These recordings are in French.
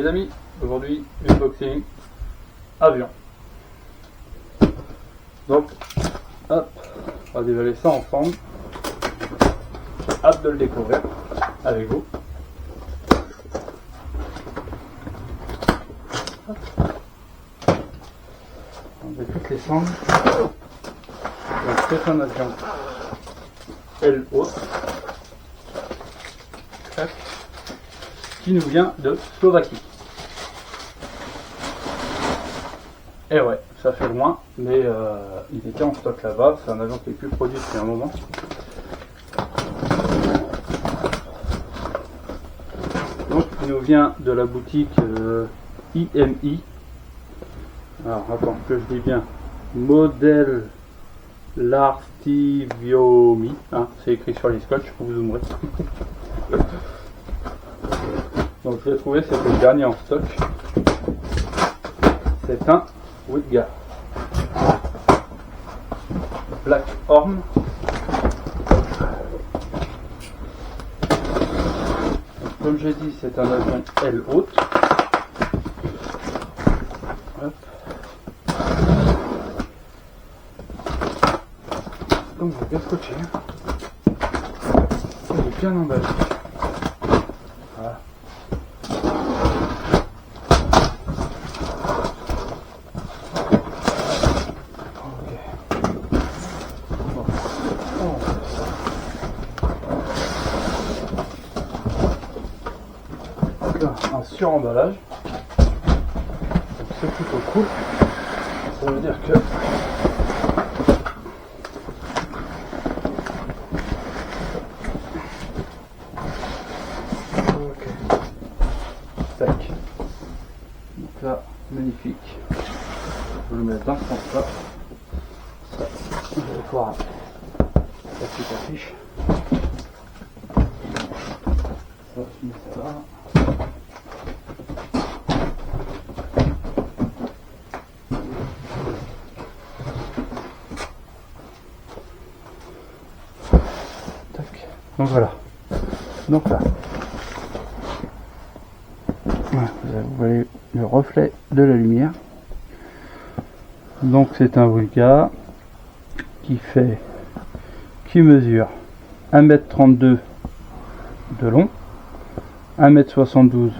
les amis, aujourd'hui unboxing avion. Donc hop, on va dévaler ça ensemble. Hâte de le découvrir avec vous. Hop. On met toutes les cendres. Donc c'est un avion aile haute qui nous vient de Slovaquie. Et ouais, ça fait loin, mais il était en stock là-bas. C'est un avion qui est plus produit depuis un moment. Donc il nous vient de la boutique IMI. Alors attends que je dis bien, modèle Lartiviomi, hein, c'est écrit sur les scotch, vous zoomerez. Donc je l'ai trouvé, c'était le dernier en stock. C'est un Wittgar Black Horn. Donc, comme j'ai dit, c'est un avion aile haute. Hop. Donc je vais bien scotcher. Il est bien emballé. Voilà. Un suremballage, donc c'est plutôt cool. Ça veut dire que ok, tac, donc là magnifique, je vais le mettre dans ce sens là. Ça, je vais pouvoir la petite affiche. Ça, je mets ça là. Donc voilà, donc là, voilà, vous voyez le reflet de la lumière. Donc c'est un Wittgar qui mesure 1,32 m de long, 1,72 m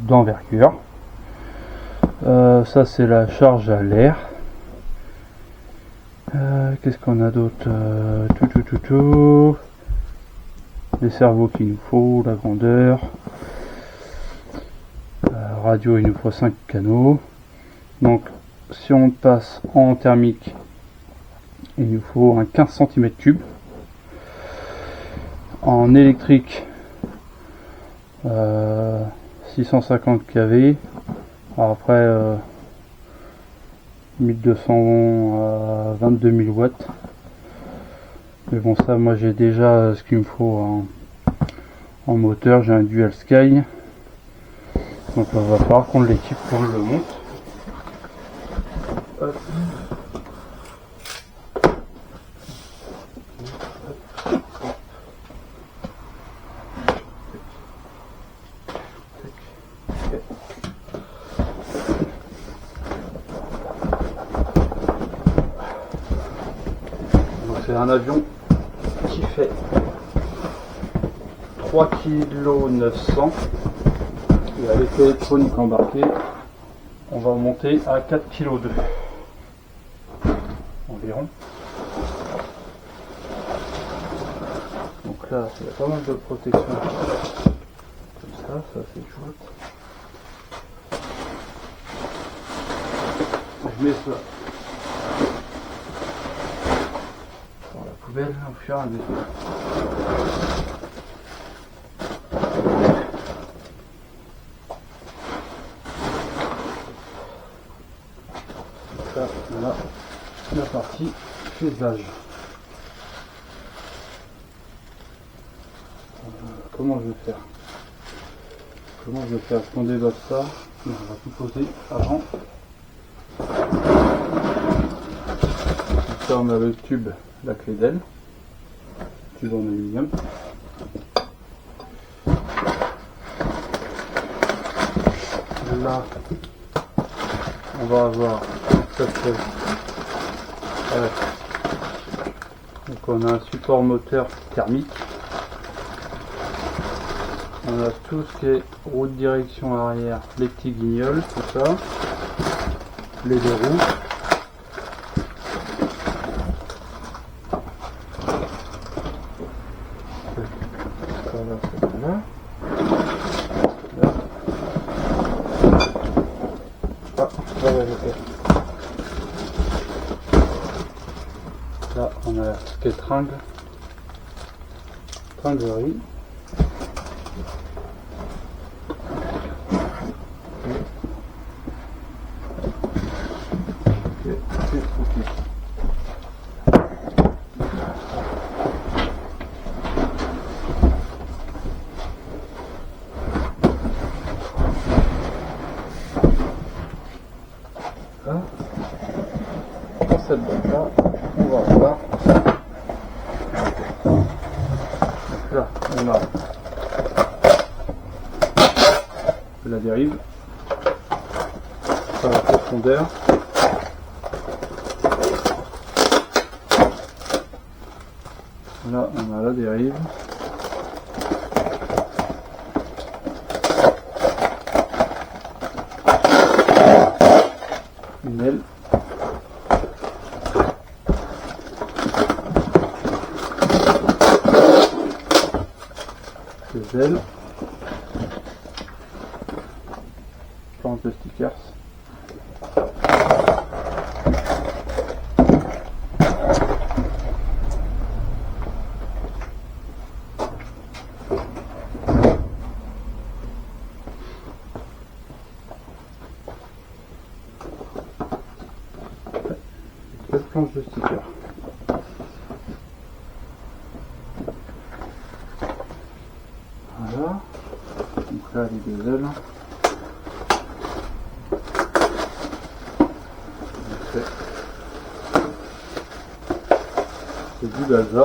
d'envergure. Ça c'est la charge à l'air. Qu'est-ce qu'on a d'autre? Les cerveaux qu'il nous faut, la grandeur, radio il nous faut 5 canaux. Donc si on passe en thermique, il nous faut un 15 cm3. En électrique 650 kV. Alors après 1200 à 22 000 watts. Mais bon, ça moi j'ai déjà ce qu'il me faut en moteur. J'ai un Dual Sky, donc il va falloir qu'on l'équipe, qu'on le monte. Hop. Donc c'est un avion qui fait 3,9 kg et avec l'électronique embarquée on va monter à 4,2 kg environ. Donc là il y a pas mal de protection comme ça c'est chouette. Je mets ça dans la poubelle au fur et à mesure. Ça, voilà la partie fuselage. Comment je vais faire? Est-ce qu'on déballe ça? Non, on va tout poser avant. Ça, on a le tube, la clé d'aile, tube en aluminium. là, on va avoir cette chose. Ouais. Donc on a un support moteur thermique. On a tout ce qui est roue de direction arrière, les petits guignols, tout ça, les deux roues. Là on a ce qui est tringlerie. Dans cette boîte là, on va voir. Donc là, on a la dérive, à la profondeur. Là, on a la dérive. Une aile. Deux ailes. Planche de stickers. Cette planche de stickers. Voilà. Donc là les deux ailes. C'est du balsa.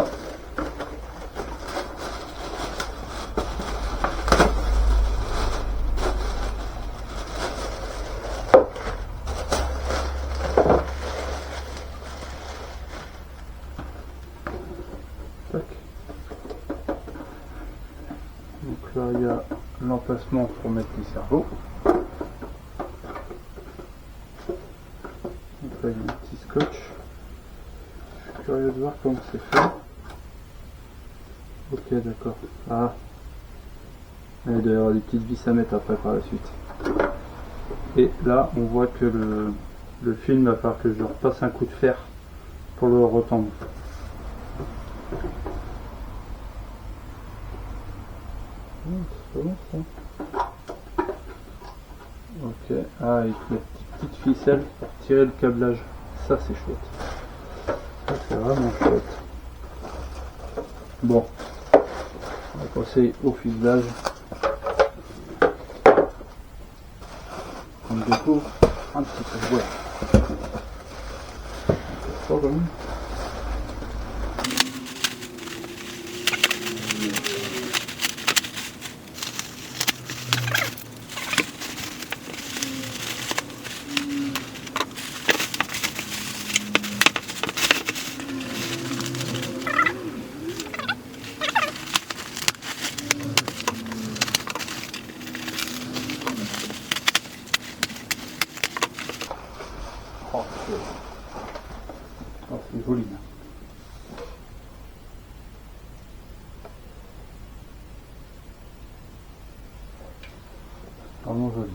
Donc là il y a l'emplacement pour mettre les cerveaux. Donc là il y a un petit scotch. Je suis curieux de voir comment c'est fait. Ok, d'accord. Ah, il doit y avoir des petites vis à mettre après par la suite. Et là on voit que le film va falloir que je repasse un coup de fer pour le retendre. C'est bon ça. Ok, ah, avec les petites ficelles pour tirer le câblage. Ça c'est chouette. Ça c'est vraiment chouette. Bon, on va passer au fuselage. On découvre un petit peu. Voilà. Pas bon. Oh, c'est joli. Là. Vraiment joli.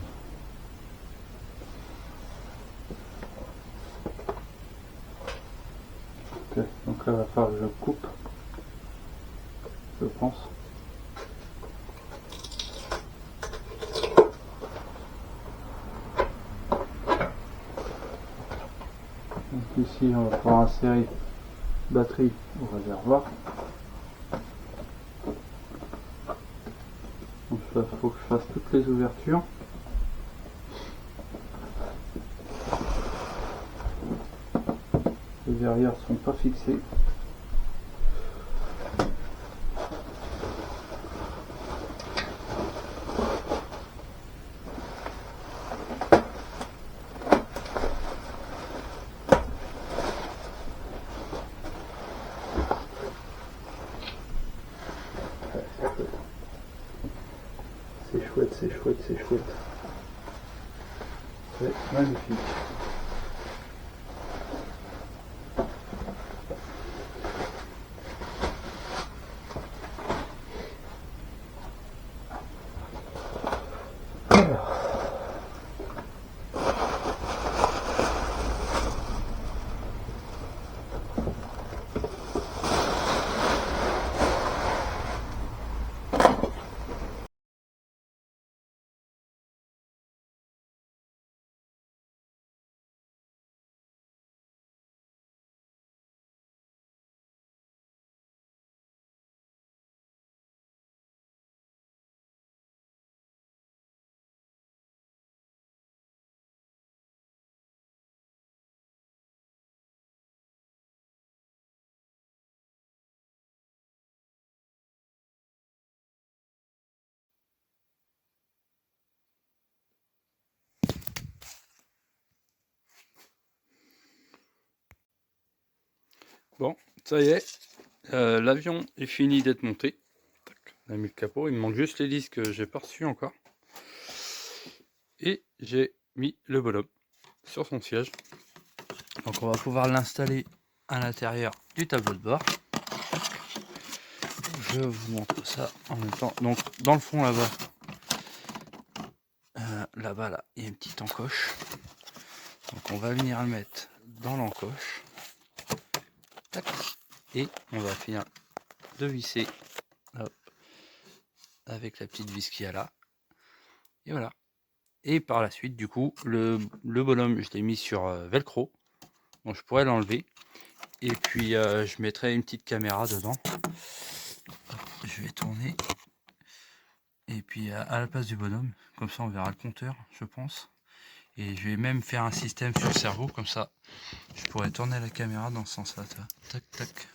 Ok, donc là, il va falloir que je coupe, je pense. Donc ici, on va pouvoir insérer batterie au réservoir. Donc il faut que je fasse toutes les ouvertures. Les verrières sont pas fixées. chouette, c'est chouette, c'est chouette. C'est magnifique. Bon, ça y est, l'avion est fini d'être monté. Tac, on a mis le capot, il me manque juste l'hélice que j'ai pas reçu encore. Et j'ai mis le bonhomme sur son siège. Donc on va pouvoir l'installer à l'intérieur du tableau de bord. Je vous montre ça en même temps. Donc dans le fond là-bas, là, il y a une petite encoche. Donc on va venir le mettre dans l'encoche. Et on va finir de visser, hop, avec la petite vis qu'il y a là. Et voilà. Et par la suite, du coup, le bonhomme, je l'ai mis sur velcro. Donc je pourrais l'enlever. Et puis je mettrai une petite caméra dedans. Je vais tourner. Et puis à la place du bonhomme, comme ça on verra le compteur, je pense. Et je vais même faire un système sur le cerveau, comme ça je pourrais tourner la caméra dans ce sens-là. Tac, tac.